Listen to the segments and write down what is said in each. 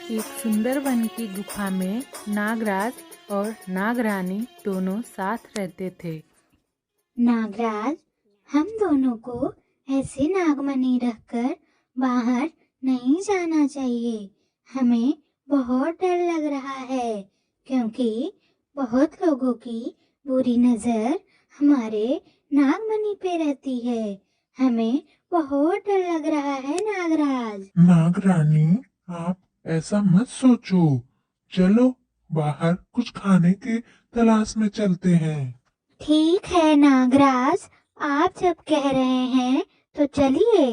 एक सुंदर वन की गुफा में नागराज और नागरानी दोनों साथ रहते थे। नागराज, हम दोनों को ऐसे नागमणि रखकर बाहर नहीं जाना चाहिए। हमें बहुत डर लग रहा है क्योंकि बहुत लोगों की बुरी नजर हमारे नागमणि पे रहती है। हमें बहुत डर लग रहा है नागराज। नागरानी, आप ऐसा मत सोचो। चलो बाहर कुछ खाने की तलाश में चलते हैं। ठीक है नागराज, आप जब कह रहे हैं तो चलिए।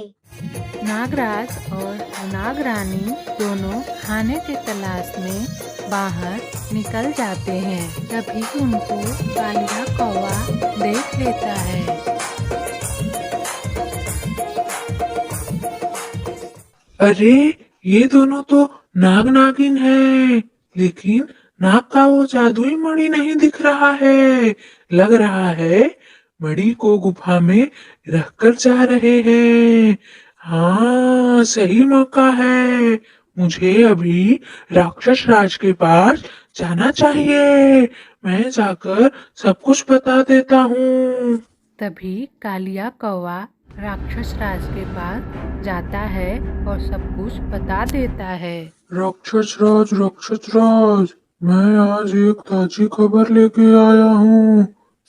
नागराज और नागरानी दोनों खाने की तलाश में बाहर निकल जाते हैं। तभी उनको कालिया कौवा देख लेता है। अरे, ये दोनों तो नाग नागिन हैं, लेकिन नाग का वो जादुई मणि नहीं दिख रहा है। लग रहा है मणि को गुफा में रखकर जा रहे हैं। हाँ, सही मौका है। मुझे अभी राक्षस राज के पास जाना चाहिए। मैं जाकर सब कुछ बता देता हूँ। तभी कालिया कौवा राक्षस राज के पास जाता है और सब कुछ बता देता है। राक्षस राज, मैं आज एक ताजी खबर लेके आया हूँ।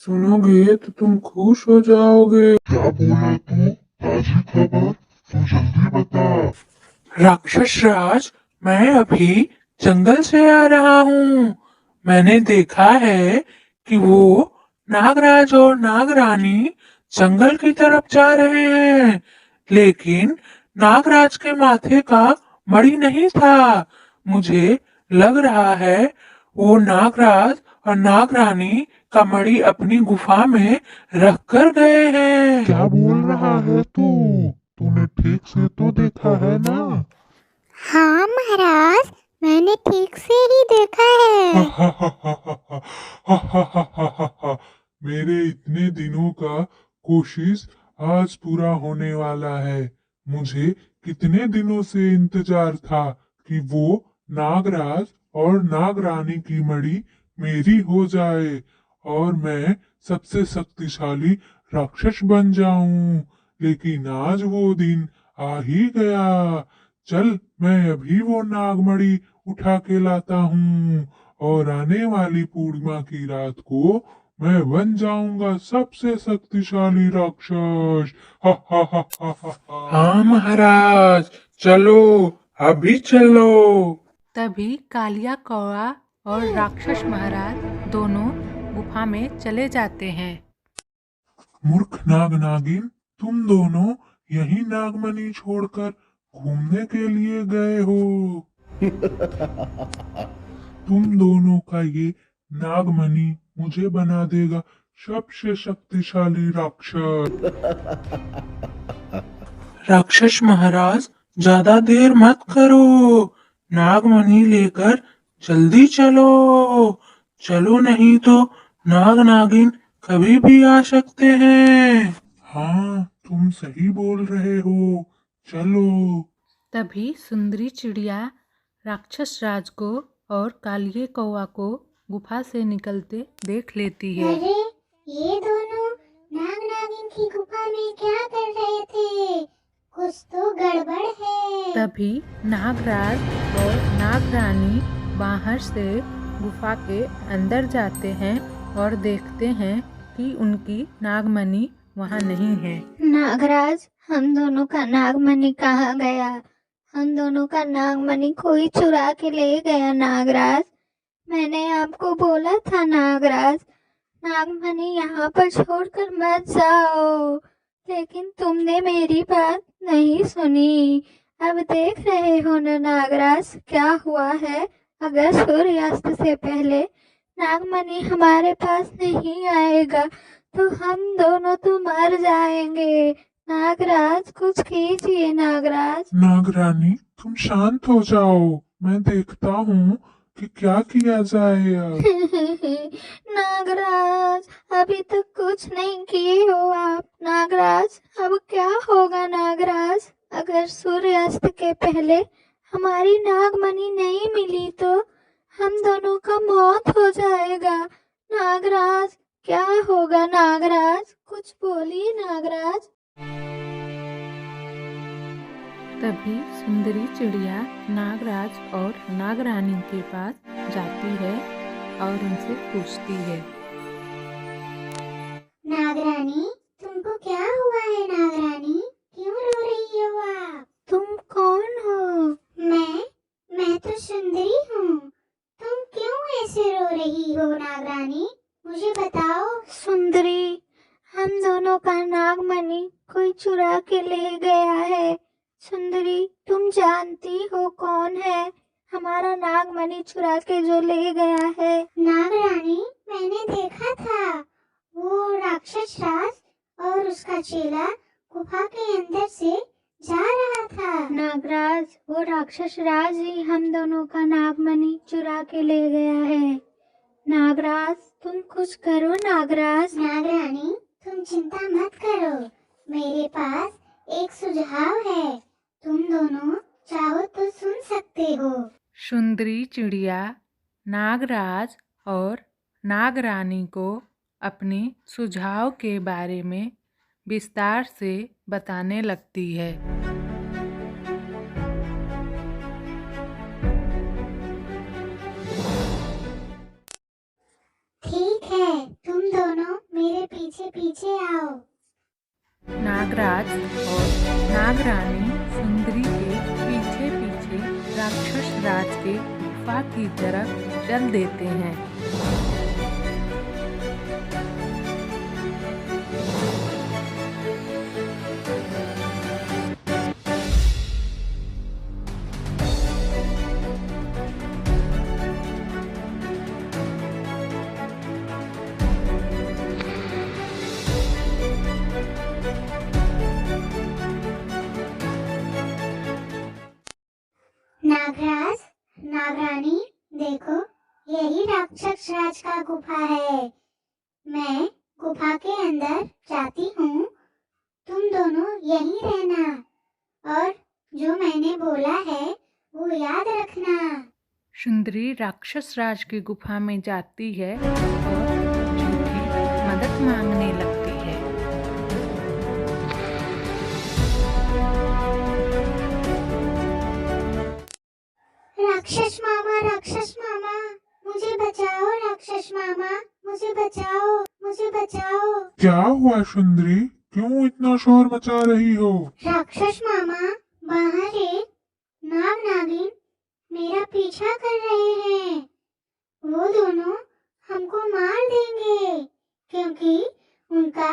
सुनोगे तो तुम खुश हो जाओगे। क्या बोला तू? ताजी खबर? तू जल्दी बता। राक्षस राज, मैं अभी जंगल से आ रहा हूँ। मैंने देखा है कि वो नागराज और नागरानी जंगल की तरफ जा रहे हैं, लेकिन नागराज के माथे का मणि नहीं था। मुझे लग रहा है वो नागराज और नागरानी का मणि अपनी गुफा में रख कर गए हैं। क्या बोल रहा है तू? तूने ठीक से तो देखा है ना? हाँ महाराज, मैंने ठीक से ही देखा है। मेरे इतने दिनों का कोशिश आज पूरा होने वाला है। मुझे कितने दिनों से इंतजार था कि वो नागराज और नागरानी की मणि मेरी हो जाए और मैं सबसे शक्तिशाली राक्षस बन जाऊं। लेकिन आज वो दिन आ ही गया। चल, मैं अभी वो नागमणि उठा के लाता हूँ और आने वाली पूर्णिमा की रात को मैं बन जाऊंगा सबसे शक्तिशाली राक्षस। हा हा हा हा हा हा। हाँ महाराज, चलो, अभी चलो। तभी कालिया कौवा और राक्षस महाराज दोनों गुफा में चले जाते हैं। मूर्ख नाग नागिन, तुम दोनों यही नागमणि छोड़कर घूमने के लिए गए हो। तुम दोनों का ये नागमणि मुझे बना देगा सबसे शक्तिशाली राक्षस। राक्षस महाराज, ज्यादा देर मत करो। नागमणि लेकर जल्दी चलो। चलो, नहीं तो नाग नागिन कभी भी आ सकते हैं। हाँ, तुम सही बोल रहे हो। चलो। तभी सुंदरी चिड़िया राक्षस राज को और कालिये कौवा को गुफा से निकलते देख लेती है। अरे, ये दोनों नाग नागिन की गुफा में क्या कर रहे थे? कुछ तो गड़बड़ है। तभी नागराज और नागरानी बाहर से गुफा के अंदर जाते हैं और देखते हैं कि उनकी नागमणि वहाँ नहीं है। नागराज, हम दोनों का नागमणि कहाँ गया? हम दोनों का नागमणि कोई चुरा के ले गया नागराज। मैंने आपको बोला था नागराज, नागमणि यहाँ पर छोड़कर मत जाओ, लेकिन तुमने मेरी बात नहीं सुनी। अब देख रहे हो ना नागराज क्या हुआ है। अगर सूर्यास्त से पहले नागमणि हमारे पास नहीं आएगा तो हम दोनों तो मर जाएंगे। नागराज, कुछ कीजिए नागराज। नागरानी, तुम शांत हो जाओ। मैं देखता हूँ कि क्या किया जाए अब। नागराज, अभी तक कुछ नहीं किए हो आप। नागराज, अब क्या होगा नागराज अगर सूर्यास्त के पहले हमारी नागमणि नहीं मिली तो हम दोनों का मौत हो जाएगा। नागराज, क्या होगा नागराज? कुछ बोलिए नागराज। तभी सुंदरी चिड़िया नागराज और नागरानी के पास जाती है और उनसे पूछती है। नागरानी, तुमको क्या हुआ है नागरानी? क्यों रो रही हो आप? तुम कौन हो? मैं तो सुंदरी हूँ। तुम क्यों ऐसे रो रही हो नागरानी? मुझे बताओ। सुंदरी, हम दोनों का नागमणि कोई चुरा के ले गया है। सुंदरी, तुम जानती हो कौन है हमारा नागमणि चुरा के जो ले गया है? नागरानी, मैंने देखा था वो राक्षस राज और उसका चेला गुफा के अंदर से जा रहा था। नागराज, वो राक्षस राज ही हम दोनों का नागमणि चुरा के ले गया है। नागराज, तुम कुछ करो नागराज। नागरानी, तुम चिंता मत करो, मेरे पास एक सुझाव है। तुम दोनों चाहो तो सुन सकते हो। सुंदरी चिड़िया नागराज और नागरानी को अपने सुझाव के बारे में विस्तार से बताने लगती है। ठीक है, तुम दोनों मेरे पीछे पीछे आओ। नागराज और नागरानी सुंदरी के पीछे पीछे राक्षस राज के गुफा की तरफ चल देते हैं। नागराज, नागरानी, देखो यही राक्षस राज का गुफा है। मैं गुफा के अंदर जाती हूँ, तुम दोनों यहीं रहना और जो मैंने बोला है वो याद रखना। सुंदरी राक्षस राज की गुफा में जाती है और झूठी मदद मांगने लगती है। राक्षस मामा, मुझे बचाओ। राक्षस मामा, मुझे बचाओ, मुझे बचाओ। क्या हुआ सुंदरी, क्यों इतना शोर मचा रही हो? राक्षस मामा, बाहर एक नाग नागिन मेरा पीछा कर रहे हैं। वो दोनों हमको मार देंगे क्योंकि उनका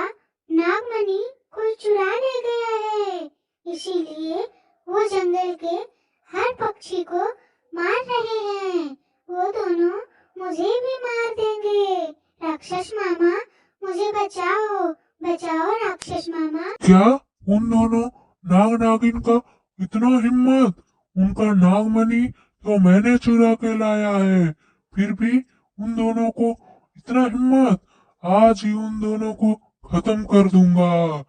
नागमणि कोई चुरा ले गया है। इसीलिए वो जंगल के हर पक्षी को मार रहे हैं। वो दोनों मुझे भी मार देंगे। राक्षस मामा, मुझे बचाओ, बचाओ राक्षस मामा। क्या उन दोनों नाग नागिन का इतना हिम्मत? उनका नागमणि तो मैंने चुरा के लाया है, फिर भी उन दोनों को इतना हिम्मत? आज ही उन दोनों को खत्म कर दूंगा।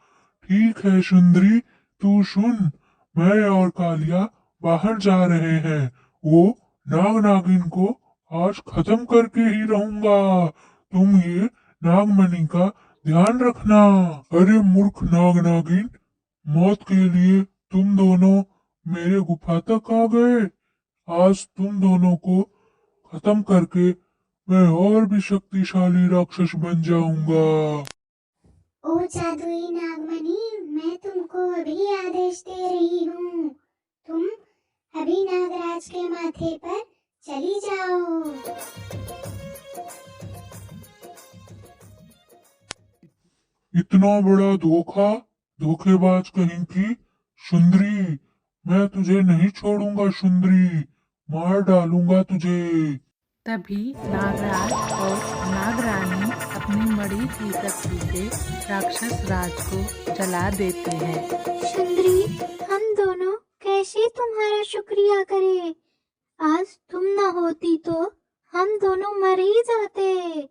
ठीक है सुंदरी, तू सुन, मैं और कालिया बाहर जा रहे हैं। वो नाग नागिन को आज खत्म करके ही रहूंगा। तुम ये नागमणि का ध्यान रखना। अरे मूर्ख नाग नागिन, मौत के लिए तुम दोनों मेरे गुफा तक आ गए। आज तुम दोनों को खत्म करके मैं और भी शक्तिशाली राक्षस बन जाऊंगा। ओ जादुई नागमणि, मैं तुमको अभी आदेश दे रही हूँ। तुम अभी नागराज के माथे पर चली जाओ। इतना बड़ा धोखा, धोखेबाज कहीं की। सुंदरी, मैं तुझे नहीं छोड़ूंगा सुंदरी, मार डालूंगा तुझे। तभी नागराज और नागरानी अपनी मड़ी की शक्ति से राक्षस राज को जला देते हैं। सुंदरी, हम दोनों कैसे तुम्हारा शुक्रिया करें? आज तुम न होती तो हम दोनों मर ही जाते।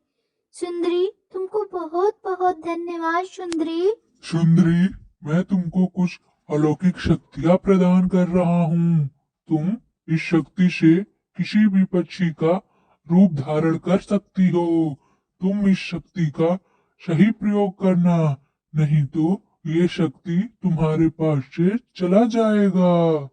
सुंदरी, तुमको बहुत बहुत धन्यवाद सुंदरी। सुंदरी, मैं तुमको कुछ अलौकिक शक्तियां प्रदान कर रहा हूँ। तुम इस शक्ति से किसी भी पक्षी का रूप धारण कर सकती हो। तुम इस शक्ति का सही प्रयोग करना, नहीं तो ये शक्ति तुम्हारे पास से चला जाएगा।